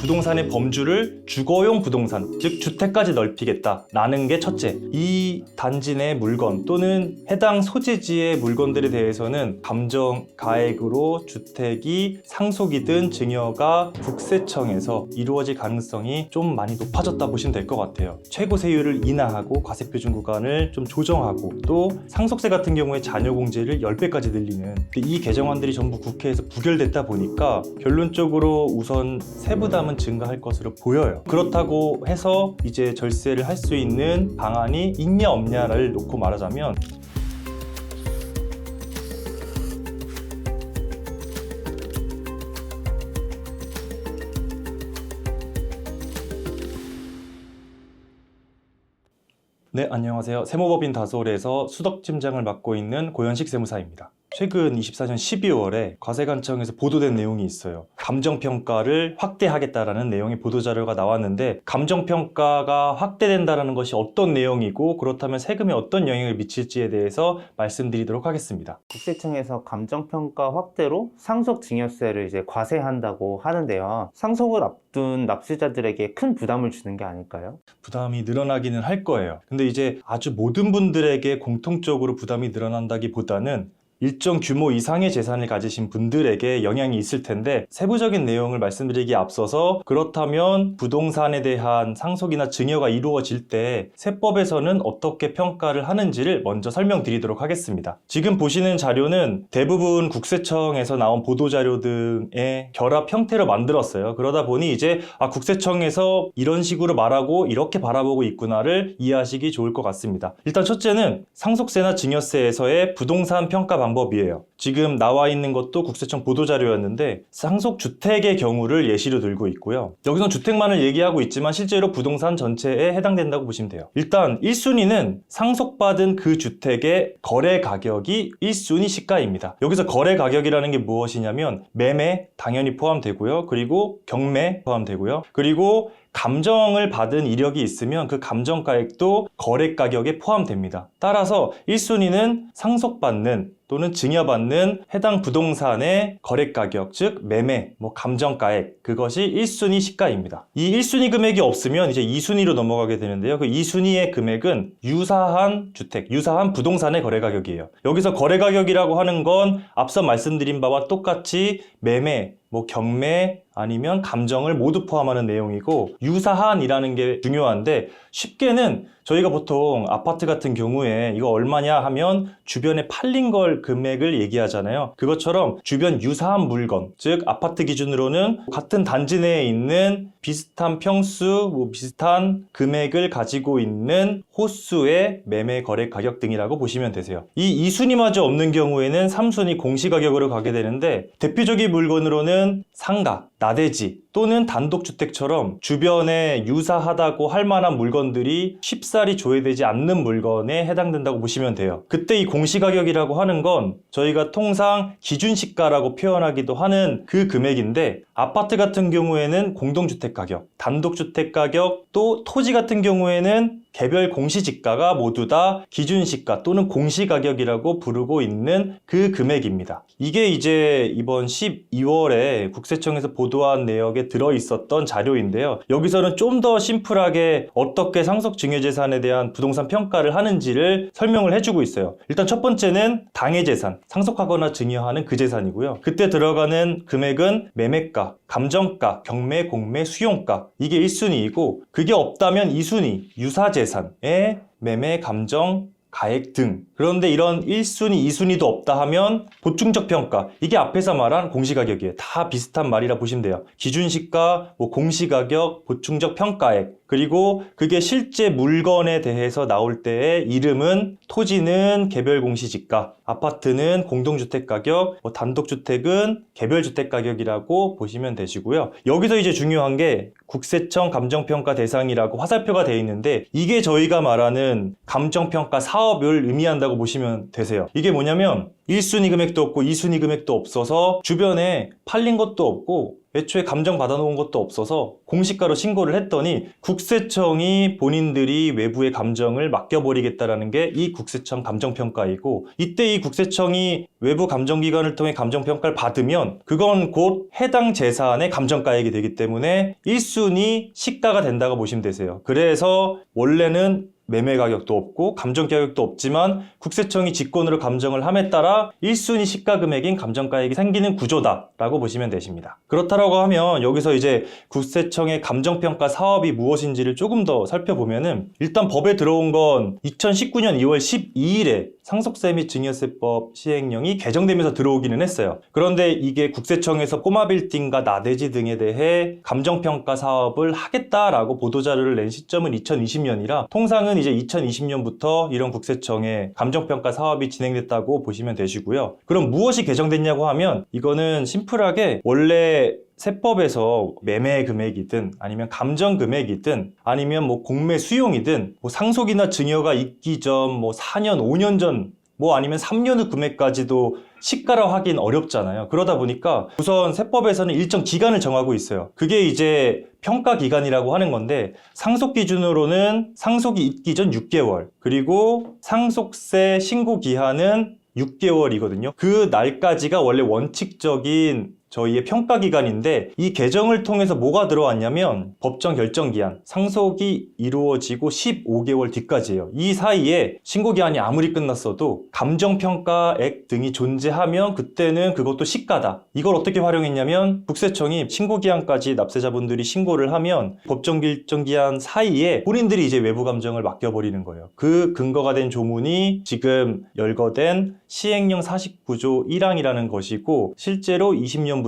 부동산의 범주를 주거용 부동산, 즉 주택까지 넓히겠다라는 게 첫째. 이 단지 내 물건 또는 해당 소재지의 물건들에 대해서는 감정가액으로 주택이 상속이든 증여가 국세청에서 이루어질 가능성이 좀 많이 높아졌다 보시면 될 것 같아요. 최고 세율을 인하하고 과세표준 구간을 좀 조정하고 또 상속세 같은 경우에 자녀공제를 10배까지 늘리는 이 개정안들이 전부 국회에서 부결됐다 보니까 결론적으로 우선 세부담은 증가할 것으로 보여요. 그렇다고 해서 이제 절세를 할 수 있는 방안이 있냐 없냐를 놓고 말하자면 네, 안녕하세요. 세무법인 다솔에서 수덕팀장을 맡고 있는 고현식 세무사입니다. 최근 24년 12월에 과세관청에서 보도된 내용이 있어요. 감정평가를 확대하겠다라는 내용의 보도자료가 나왔는데 감정평가가 확대된다는 것이 어떤 내용이고 그렇다면 세금에 어떤 영향을 미칠지에 대해서 말씀드리도록 하겠습니다. 국세청에서 감정평가 확대로 상속증여세를 이제 과세한다고 하는데요. 상속을 앞둔 납세자들에게 큰 부담을 주는 게 아닐까요? 부담이 늘어나기는 할 거예요. 근데 이제 아주 모든 분들에게 공통적으로 부담이 늘어난다기보다는 일정 규모 이상의 재산을 가지신 분들에게 영향이 있을 텐데 세부적인 내용을 말씀드리기에 앞서서 그렇다면 부동산에 대한 상속이나 증여가 이루어질 때 세법에서는 어떻게 평가를 하는지를 먼저 설명드리도록 하겠습니다. 지금 보시는 자료는 대부분 국세청에서 나온 보도자료 등의 결합 형태로 만들었어요. 그러다 보니 이제 국세청에서 이런 식으로 말하고 이렇게 바라보고 있구나를 이해하시기 좋을 것 같습니다. 일단 첫째는 상속세나 증여세에서의 부동산 평가 방법이에요. 지금 나와 있는 것도 국세청 보도자료였는데 상속주택의 경우를 예시로 들고 있고요. 여기선 주택만을 얘기하고 있지만 실제로 부동산 전체에 해당된다고 보시면 돼요. 일단 1순위는 상속받은 그 주택의 거래 가격이 1순위 시가입니다. 여기서 거래 가격이라는 게 무엇이냐면 매매 당연히 포함되고요. 그리고 경매 포함되고요. 그리고 감정을 받은 이력이 있으면 그 감정가액도 거래 가격에 포함됩니다. 따라서 1순위는 상속받는 또는 증여받는 해당 부동산의 거래 가격, 즉 매매, 감정가액, 그것이 1순위 시가입니다. 이 1순위 금액이 없으면 이제 2순위로 넘어가게 되는데요. 그 2순위의 금액은 유사한 주택, 유사한 부동산의 거래 가격이에요. 여기서 거래 가격이라고 하는 건 앞서 말씀드린 바와 똑같이 매매, 경매 아니면 감정을 모두 포함하는 내용이고 유사한이라는 게 중요한데 쉽게는 저희가 보통 아파트 같은 경우에 이거 얼마냐 하면 주변에 팔린 걸 금액을 얘기하잖아요. 그것처럼 주변 유사한 물건, 즉 아파트 기준으로는 같은 단지 내에 있는 비슷한 평수, 비슷한 금액을 가지고 있는 호수의 매매 거래 가격 등이라고 보시면 되세요. 이 2순위마저 없는 경우에는 3순위 공시가격으로 가게 되는데 대표적인 물건으로는 상가, 나대지 또는 단독주택처럼 주변에 유사하다고 할 만한 물건들이 쉽사리 조회되지 않는 물건에 해당된다고 보시면 돼요. 그때 이 공시가격이라고 하는 건 저희가 통상 기준시가라고 표현하기도 하는 그 금액인데 아파트 같은 경우에는 공동주택 가격, 단독주택 가격, 또 토지 같은 경우에는 개별 공시지가가 모두 다 기준시가 또는 공시가격이라고 부르고 있는 그 금액입니다. 이게 이제 이번 12월에 국세청에서 보도한 내역에 들어있었던 자료인데요. 여기서는 좀 더 심플하게 어떻게 상속증여재산에 대한 부동산 평가를 하는지를 설명을 해주고 있어요. 일단 첫 번째는 당해재산, 상속하거나 증여하는 그 재산이고요. 그때 들어가는 금액은 매매가, 감정가, 경매, 공매, 수용가 이게 1순위이고 그게 없다면 2순위, 유사재산의 매매, 감정, 가액 등. 그런데 이런 1순위, 2순위도 없다 하면 보충적 평가, 이게 앞에서 말한 공시가격이에요. 다 비슷한 말이라 보시면 돼요. 기준시가, 공시가격, 보충적 평가액, 그리고 그게 실제 물건에 대해서 나올 때의 이름은 토지는 개별 공시지가, 아파트는 공동주택 가격, 단독주택은 개별주택 가격이라고 보시면 되시고요. 여기서 이제 중요한 게 국세청 감정평가 대상이라고 화살표가 되어 있는데 이게 저희가 말하는 감정평가 사업을 의미한다고 보시면 되세요. 이게 뭐냐면 1순위 금액도 없고 2순위 금액도 없어서 주변에 팔린 것도 없고 애초에 감정 받아놓은 것도 없어서 공시가로 신고를 했더니 국세청이 본인들이 외부의 감정을 맡겨버리겠다라는 게 이 국세청 감정평가이고, 이때 이 국세청이 외부 감정기관을 통해 감정평가를 받으면 그건 곧 해당 재산의 감정가액이 되기 때문에 1순위 시가가 된다고 보시면 되세요. 그래서 원래는 매매 가격도 없고 감정 가격도 없지만 국세청이 직권으로 감정을 함에 따라 1순위 시가 금액인 감정가액이 생기는 구조다라고 보시면 되십니다. 그렇다라고 하면 여기서 이제 국세청의 감정평가 사업이 무엇인지를 조금 더 살펴보면은, 일단 법에 들어온 건 2019년 2월 12일에 상속세 및 증여세법 시행령이 개정되면서 들어오기는 했어요. 그런데 이게 국세청에서 꼬마빌딩과 나대지 등에 대해 감정평가 사업을 하겠다라고 보도자료를 낸 시점은 2020년이라 통상은 이제 2020년부터 이런 국세청의 감정평가 사업이 진행됐다고 보시면 되시고요. 그럼 무엇이 개정됐냐고 하면, 이거는 심플하게 원래 세법에서 매매 금액이든 아니면 감정 금액이든 아니면 뭐 공매 수용이든 뭐 상속이나 증여가 있기 전 뭐 4년, 5년 전 뭐 아니면 3년 후 금액까지도 시가로 하긴 어렵잖아요. 그러다 보니까 우선 세법에서는 일정 기간을 정하고 있어요. 그게 이제 평가 기간이라고 하는 건데, 상속 기준으로는 상속이 있기 전 6개월, 그리고 상속세 신고 기한은 6개월이거든요. 그 날까지가 원래 원칙적인 저희의 평가 기간인데, 이 개정을 통해서 뭐가 들어왔냐면 법정 결정 기한, 상속이 이루어지고 15개월 뒤까지예요. 이 사이에 신고 기한이 아무리 끝났어도 감정평가액 등이 존재하면 그때는 그것도 시가다. 이걸 어떻게 활용했냐면, 국세청이 신고 기한까지 납세자분들이 신고를 하면 법정 결정 기한 사이에 본인들이 이제 외부 감정을 맡겨버리는 거예요. 그 근거가 된 조문이 지금 열거된 시행령 49조 1항이라는 것이고, 실제로 20년부터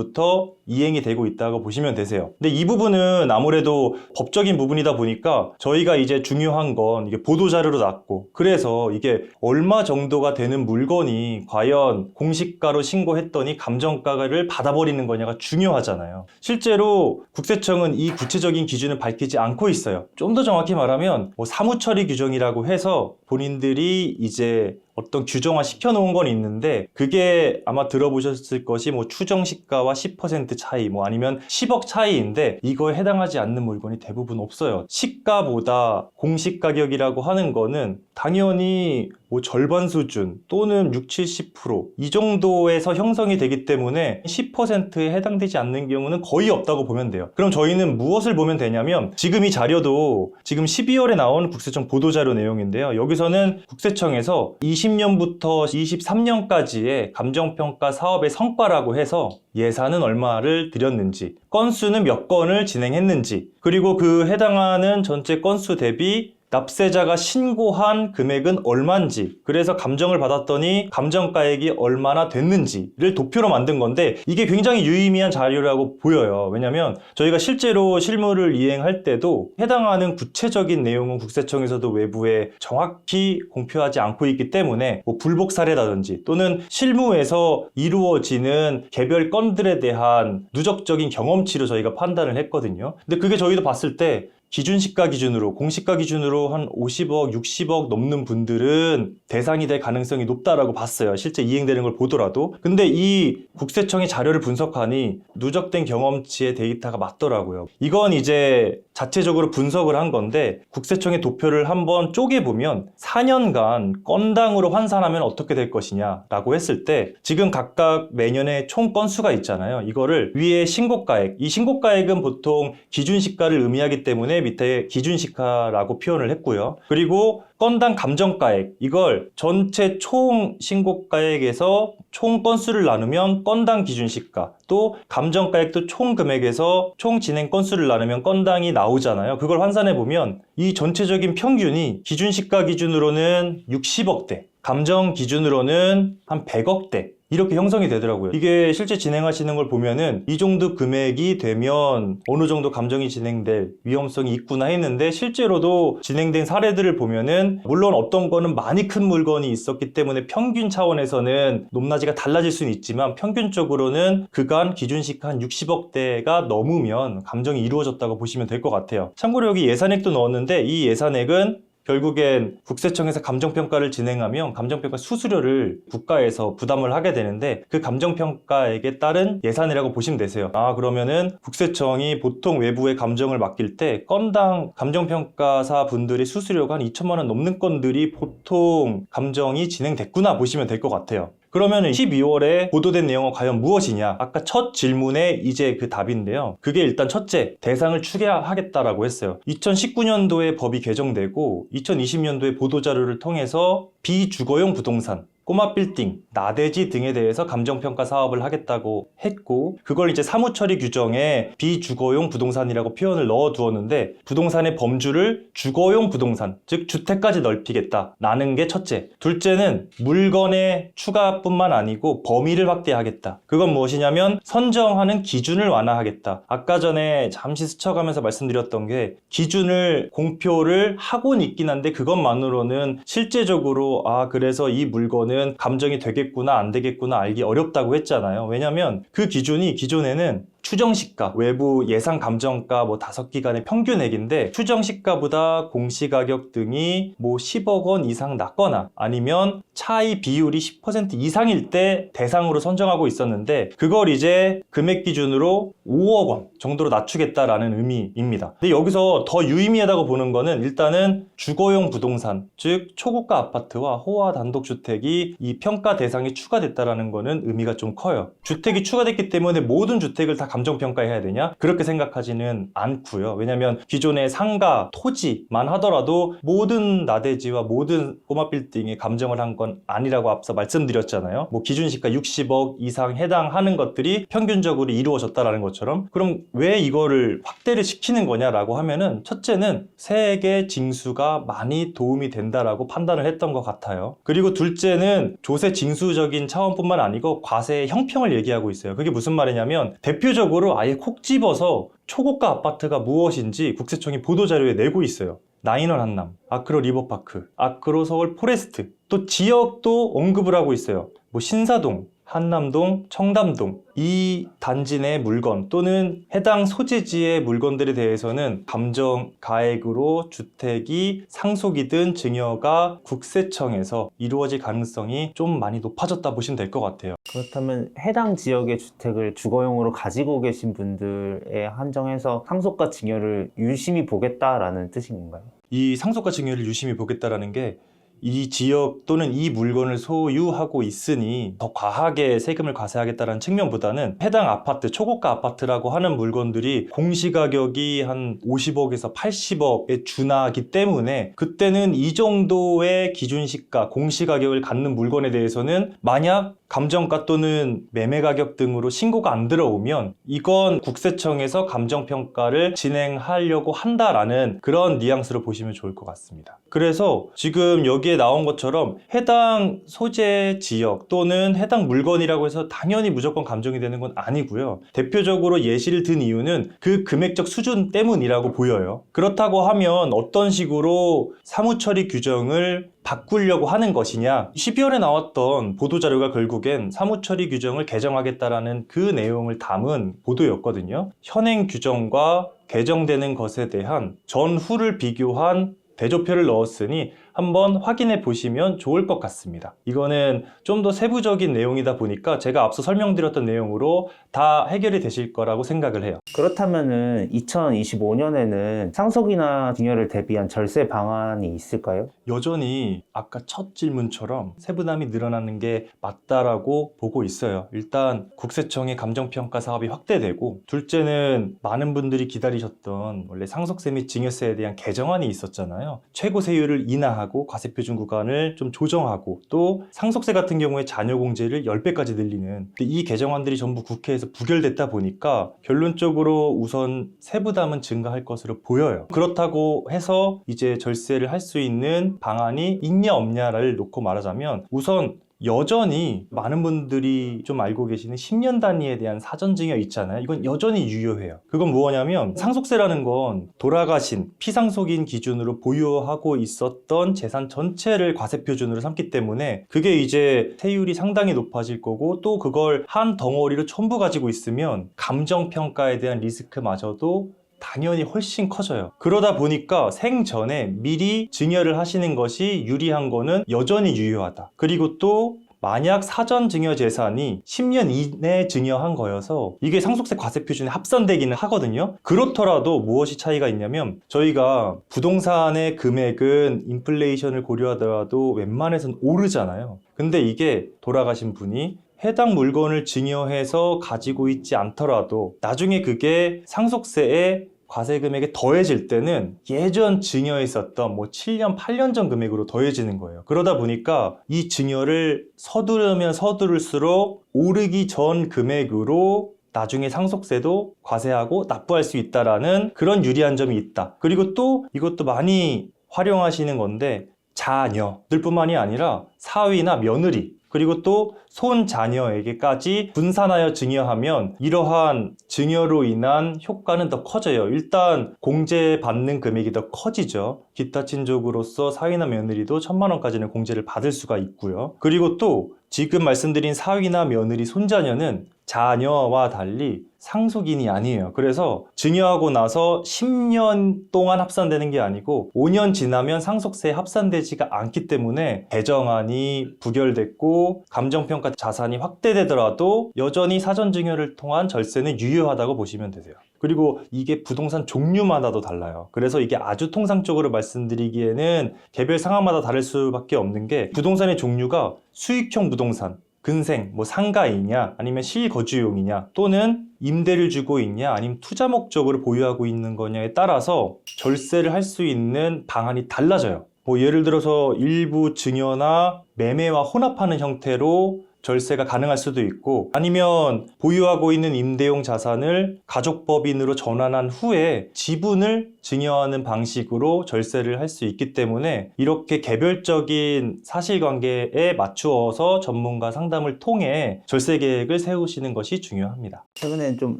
이행이 되고 있다고 보시면 되세요. 근데 이 부분은 아무래도 법적인 부분이다 보니까 저희가 이제 중요한 건 이게 보도자료로 났고, 그래서 이게 얼마 정도가 되는 물건이 과연 공시가로 신고했더니 감정가를 받아버리는 거냐가 중요하잖아요. 실제로 국세청은 이 구체적인 기준을 밝히지 않고 있어요. 좀 더 정확히 말하면 뭐 사무처리 규정이라고 해서 본인들이 이제 어떤 규정화 시켜놓은 건 있는데, 그게 아마 들어보셨을 것이 뭐 추정시가와 10% 차이, 뭐 아니면 10억 차이인데 이거에 해당하지 않는 물건이 대부분 없어요. 시가보다 공시가격이라고 하는 거는 당연히 뭐 절반 수준 또는 60, 70% 이 정도에서 형성이 되기 때문에 10%에 해당되지 않는 경우는 거의 없다고 보면 돼요. 그럼 저희는 무엇을 보면 되냐면, 지금 이 자료도 지금 12월에 나온 국세청 보도자료 내용인데요. 여기서는 국세청에서 20년부터 23년까지의 감정평가 사업의 성과라고 해서 예산은 얼마를 들였는지, 건수는 몇 건을 진행했는지, 그리고 그 해당하는 전체 건수 대비 납세자가 신고한 금액은 얼마인지, 그래서 감정을 받았더니 감정가액이 얼마나 됐는지를 도표로 만든 건데, 이게 굉장히 유의미한 자료라고 보여요. 왜냐면 저희가 실제로 실무를 이행할 때도 해당하는 구체적인 내용은 국세청에서도 외부에 정확히 공표하지 않고 있기 때문에 뭐 불복 사례라든지 또는 실무에서 이루어지는 개별 건들에 대한 누적적인 경험치로 저희가 판단을 했거든요. 근데 그게 저희도 봤을 때 기준시가 기준으로, 공시가 기준으로 한 50억, 60억 넘는 분들은 대상이 될 가능성이 높다라고 봤어요. 실제 이행되는 걸 보더라도. 근데 이 국세청의 자료를 분석하니 누적된 경험치의 데이터가 맞더라고요. 이건 이제 자체적으로 분석을 한 건데, 국세청의 도표를 한번 쪼개보면 4년간 건당으로 환산하면 어떻게 될 것이냐라고 했을 때, 지금 각각 매년의 총 건수가 있잖아요. 이거를 위에 신고가액, 이 신고가액은 보통 기준시가를 의미하기 때문에 밑에 기준시가라고 표현을 했고요. 그리고 건당 감정가액, 이걸 전체 총 신고가액에서 총 건수를 나누면 건당 기준시가, 또 감정가액도 총 금액에서 총 진행 건수를 나누면 건당이 나오잖아요. 그걸 환산해보면 이 전체적인 평균이 기준시가 기준으로는 60억대, 감정 기준으로는 한 100억대 이렇게 형성이 되더라고요. 이게 실제 진행하시는 걸 보면은 이 정도 금액이 되면 어느 정도 감정이 진행될 위험성이 있구나 했는데, 실제로도 진행된 사례들을 보면은 물론 어떤 거는 많이 큰 물건이 있었기 때문에 평균 차원에서는 높낮이가 달라질 수는 있지만, 평균적으로는 그간 기준시가 한 60억대가 넘으면 감정이 이루어졌다고 보시면 될 것 같아요. 참고로 여기 예산액도 넣었는데, 이 예산액은 결국엔 국세청에서 감정평가를 진행하면 감정평가 수수료를 국가에서 부담을 하게 되는데 그 감정평가액에 따른 예산이라고 보시면 되세요. 그러면은 국세청이 보통 외부에 감정을 맡길 때 건당 감정평가사 분들이 수수료가 한 2천만 원 넘는 건들이 보통 감정이 진행됐구나 보시면 될 것 같아요. 그러면 12월에 보도된 내용은 과연 무엇이냐? 아까 첫 질문에 이제 그 답인데요. 그게 일단 첫째, 대상을 추계하겠다라고 했어요. 2019년도에 법이 개정되고 2020년도에 보도자료를 통해서 비주거용 부동산, 꼬마 빌딩, 나대지 등에 대해서 감정평가 사업을 하겠다고 했고 그걸 이제 사무처리 규정에 비주거용 부동산이라고 표현을 넣어두었는데 부동산의 범주를 주거용 부동산, 즉 주택까지 넓히겠다라는 게 첫째. 둘째는 물건의 추가뿐만 아니고 범위를 확대하겠다. 그건 무엇이냐면 선정하는 기준을 완화하겠다. 아까 전에 잠시 스쳐가면서 말씀드렸던 게 기준을 공표를 하고는 있긴 한데 그것만으로는 실제적으로 그래서 이 물건은 감정이 되겠구나 안 되겠구나 알기 어렵다고 했잖아요. 왜냐면 그 기준이 기존에는 추정시가, 외부 예상 감정가 5기간의 평균액인데 추정시가보다 공시가격 등이 10억 원 이상 낮거나 아니면 차이 비율이 10% 이상일 때 대상으로 선정하고 있었는데 그걸 이제 금액 기준으로 5억 원 정도로 낮추겠다라는 의미입니다. 근데 여기서 더 유의미하다고 보는 거는 일단은 주거용 부동산, 즉 초고가 아파트와 호화 단독주택이 이 평가 대상이 추가됐다라는 거는 의미가 좀 커요. 주택이 추가됐기 때문에 모든 주택을 다 감정평가해야 되냐? 그렇게 생각하지는 않고요. 왜냐하면 기존의 상가, 토지만 하더라도 모든 나대지와 모든 꼬마 빌딩에 감정을 한 건 아니라고 앞서 말씀드렸잖아요. 기준시가 60억 이상 해당하는 것들이 평균적으로 이루어졌다라는 것처럼 그럼 왜 이거를 확대를 시키는 거냐라고 하면은 첫째는 세액의 징수가 많이 도움이 된다라고 판단을 했던 것 같아요. 그리고 둘째는 조세 징수적인 차원뿐만 아니고 과세의 형평을 얘기하고 있어요. 그게 무슨 말이냐면 대표적으로 아예 콕 집어서 초고가 아파트가 무엇인지 국세청이 보도자료에 내고 있어요. 나인원 한남, 아크로 리버파크, 아크로 서울 포레스트, 또 지역도 언급을 하고 있어요. 신사동, 한남동, 청담동 이 단지 내 물건 또는 해당 소재지의 물건들에 대해서는 감정 가액으로 주택이 상속이든 증여가 국세청에서 이루어질 가능성이 좀 많이 높아졌다 보시면 될 것 같아요. 그렇다면 해당 지역의 주택을 주거용으로 가지고 계신 분들에 한정해서 상속과 증여를 유심히 보겠다라는 뜻인 건가요? 이 상속과 증여를 유심히 보겠다라는 게 이 지역 또는 이 물건을 소유하고 있으니 더 과하게 세금을 과세하겠다는 측면보다는 해당 아파트, 초고가 아파트라고 하는 물건들이 공시가격이 한 50억에서 80억에 준하기 때문에 그때는 이 정도의 기준시가, 공시가격을 갖는 물건에 대해서는 만약 감정가 또는 매매가격 등으로 신고가 안 들어오면 이건 국세청에서 감정평가를 진행하려고 한다라는 그런 뉘앙스로 보시면 좋을 것 같습니다. 그래서 지금 여기에 나온 것처럼 해당 소재 지역 또는 해당 물건이라고 해서 당연히 무조건 감정이 되는 건 아니고요. 대표적으로 예시를 든 이유는 그 금액적 수준 때문이라고 보여요. 그렇다고 하면 어떤 식으로 사무처리 규정을 바꾸려고 하는 것이냐 12월에 나왔던 보도자료가 결국엔 사무처리 규정을 개정하겠다라는 그 내용을 담은 보도였거든요. 현행 규정과 개정되는 것에 대한 전후를 비교한 대조표를 넣었으니 한번 확인해 보시면 좋을 것 같습니다. 이거는 좀 더 세부적인 내용이다 보니까 제가 앞서 설명드렸던 내용으로 다 해결이 되실 거라고 생각을 해요. 그렇다면은 2025년에는 상속이나 증여를 대비한 절세 방안이 있을까요? 여전히 아까 첫 질문처럼 세부담이 늘어나는 게 맞다라고 보고 있어요. 일단 국세청의 감정평가 사업이 확대되고 둘째는 많은 분들이 기다리셨던 원래 상속세 및 증여세에 대한 개정안이 있었잖아요. 최고 세율을 인하하고 과세표준 구간을 좀 조정하고 또 상속세 같은 경우에 자녀공제를 10배까지 늘리는 이 개정안들이 전부 국회에서 부결됐다 보니까 결론적으로 우선 세부담은 증가할 것으로 보여요. 그렇다고 해서 이제 절세를 할 수 있는 방안이 있냐 없냐를 놓고 말하자면 우선 여전히 많은 분들이 좀 알고 계시는 10년 단위에 대한 사전증여 있잖아요. 이건 여전히 유효해요. 그건 뭐냐면 상속세라는 건 돌아가신 피상속인 기준으로 보유하고 있었던 재산 전체를 과세표준으로 삼기 때문에 그게 이제 세율이 상당히 높아질 거고 또 그걸 한 덩어리로 전부 가지고 있으면 감정평가에 대한 리스크마저도 당연히 훨씬 커져요. 그러다 보니까 생전에 미리 증여를 하시는 것이 유리한 거는 여전히 유효하다. 그리고 또 만약 사전 증여 재산이 10년 이내에 증여한 거여서 이게 상속세 과세 표준에 합산되기는 하거든요. 그렇더라도 무엇이 차이가 있냐면 저희가 부동산의 금액은 인플레이션을 고려하더라도 웬만해서는 오르잖아요. 근데 이게 돌아가신 분이 해당 물건을 증여해서 가지고 있지 않더라도 나중에 그게 상속세에 과세 금액에 더해질 때는 예전 증여했었던 7년, 8년 전 금액으로 더해지는 거예요. 그러다 보니까 이 증여를 서두르면 서두를수록 오르기 전 금액으로 나중에 상속세도 과세하고 납부할 수 있다라는 그런 유리한 점이 있다. 그리고 또 이것도 많이 활용하시는 건데 자녀들 뿐만이 아니라 사위나 며느리 그리고 또 손자녀에게까지 분산하여 증여하면 이러한 증여로 인한 효과는 더 커져요. 일단 공제받는 금액이 더 커지죠. 기타 친족으로서 사위나 며느리도 1,000만 원까지는 공제를 받을 수가 있고요. 그리고 또 지금 말씀드린 사위나 며느리, 손자녀는 자녀와 달리 상속인이 아니에요. 그래서 증여하고 나서 10년 동안 합산되는 게 아니고 5년 지나면 상속세에 합산되지가 않기 때문에 배정안이 부결됐고 감정평가 자산이 확대되더라도 여전히 사전증여를 통한 절세는 유효하다고 보시면 되세요. 그리고 이게 부동산 종류마다도 달라요. 그래서 이게 아주 통상적으로 말씀드리기에는 개별 상황마다 다를 수밖에 없는 게 부동산의 종류가 수익형 부동산, 근생, 상가이냐 아니면 실거주용이냐 또는 임대를 주고 있냐 아니면 투자 목적으로 보유하고 있는 거냐에 따라서 절세를 할 수 있는 방안이 달라져요. 예를 들어서 일부 증여나 매매와 혼합하는 형태로 절세가 가능할 수도 있고 아니면 보유하고 있는 임대용 자산을 가족법인으로 전환한 후에 지분을 증여하는 방식으로 절세를 할 수 있기 때문에 이렇게 개별적인 사실관계에 맞추어서 전문가 상담을 통해 절세 계획을 세우시는 것이 중요합니다. 최근에 좀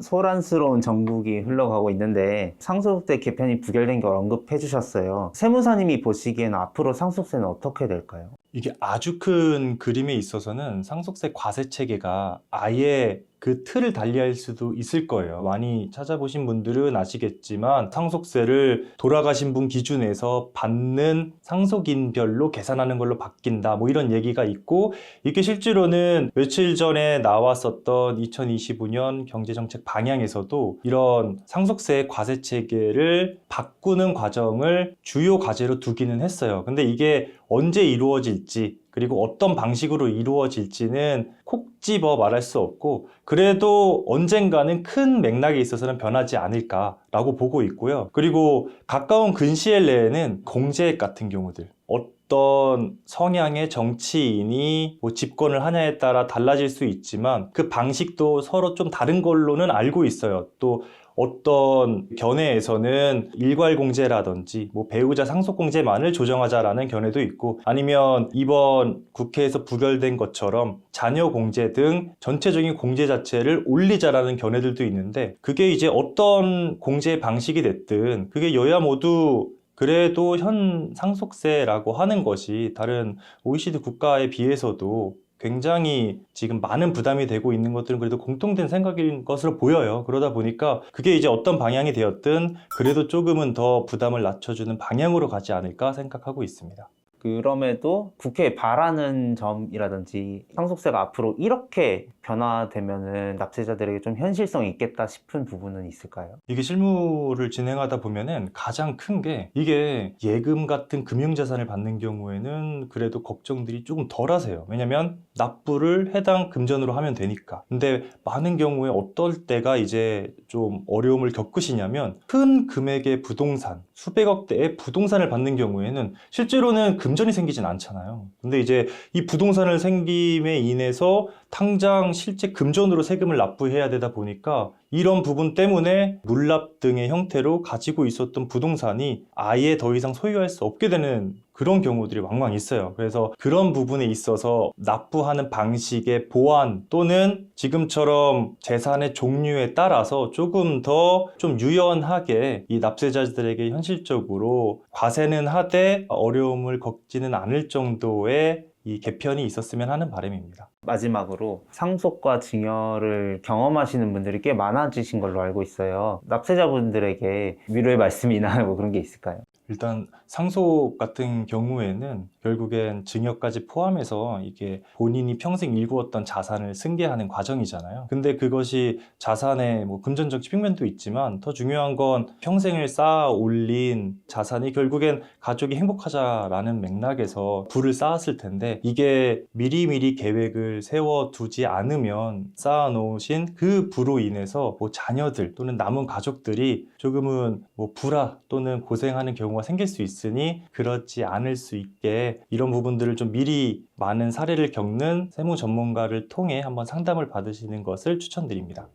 소란스러운 정국이 흘러가고 있는데 상속세 개편이 부결된 걸 언급해 주셨어요. 세무사님이 보시기에는 앞으로 상속세는 어떻게 될까요? 이게 아주 큰 그림에 있어서는 상속세 과세 체계가 아예 그 틀을 달리할 수도 있을 거예요. 많이 찾아보신 분들은 아시겠지만 상속세를 돌아가신 분 기준에서 받는 상속인별로 계산하는 걸로 바뀐다 이런 얘기가 있고 이게 실제로는 며칠 전에 나왔었던 2025년 경제정책 방향에서도 이런 상속세 과세 체계를 바꾸는 과정을 주요 과제로 두기는 했어요. 근데 이게 언제 이루어질지 그리고 어떤 방식으로 이루어질지는 콕 집어 말할 수 없고 그래도 언젠가는 큰 맥락에 있어서는 변하지 않을까라고 보고 있고요. 그리고 가까운 근시일 내에는 공제 같은 경우들 어떤 성향의 정치인이 집권을 하냐에 따라 달라질 수 있지만 그 방식도 서로 좀 다른 걸로는 알고 있어요. 또 어떤 견해에서는 일괄공제라든지 배우자 상속공제만을 조정하자라는 견해도 있고 아니면 이번 국회에서 부결된 것처럼 자녀공제 등 전체적인 공제 자체를 올리자라는 견해들도 있는데 그게 이제 어떤 공제 방식이 됐든 그게 여야 모두 그래도 현 상속세라고 하는 것이 다른 OECD 국가에 비해서도 굉장히 지금 많은 부담이 되고 있는 것들은 그래도 공통된 생각인 것으로 보여요. 그러다 보니까 그게 이제 어떤 방향이 되었든 그래도 조금은 더 부담을 낮춰주는 방향으로 가지 않을까 생각하고 있습니다. 그럼에도 국회에 바라는 점이라든지 상속세가 앞으로 이렇게 변화되면은 납세자들에게 좀 현실성이 있겠다 싶은 부분은 있을까요? 이게 실무를 진행하다 보면은 가장 큰 게 이게 예금 같은 금융자산을 받는 경우에는 그래도 걱정들이 조금 덜 하세요. 왜냐면 납부를 해당 금전으로 하면 되니까. 근데 많은 경우에 어떨 때가 이제 좀 어려움을 겪으시냐면 큰 금액의 부동산, 수백억 대의 부동산을 받는 경우에는 실제로는 금전이 생기진 않잖아요. 근데 이제 이 부동산을 생김에 인해서 당장 실제 금전으로 세금을 납부해야 되다 보니까 이런 부분 때문에 물납 등의 형태로 가지고 있었던 부동산이 아예 더 이상 소유할 수 없게 되는 그런 경우들이 왕왕 있어요. 그래서 그런 부분에 있어서 납부하는 방식의 보완 또는 지금처럼 재산의 종류에 따라서 조금 더 좀 유연하게 이 납세자들에게 현실적으로 과세는 하되 어려움을 겪지는 않을 정도의 이 개편이 있었으면 하는 바람입니다. 마지막으로 상속과 증여를 경험하시는 분들이 꽤 많아지신 걸로 알고 있어요. 납세자분들에게 위로의 말씀이나 뭐 그런 게 있을까요? 일단 상속 같은 경우에는 결국엔 증여까지 포함해서 이게 본인이 평생 일구었던 자산을 승계하는 과정이잖아요. 근데 그것이 자산의 뭐 금전적 측면도 있지만 더 중요한 건 평생을 쌓아 올린 자산이 결국엔 가족이 행복하자라는 맥락에서 부를 쌓았을 텐데 이게 미리미리 계획을 세워두지 않으면 쌓아놓으신 그 부로 인해서 뭐 자녀들 또는 남은 가족들이 조금은 뭐 불화 또는 고생하는 경우가 생길 수 있으니 그렇지 않을 수 있게 이런 부분들을 좀 미리 많은 사례를 겪는 세무 전문가를 통해 한번 상담을 받으시는 것을 추천드립니다.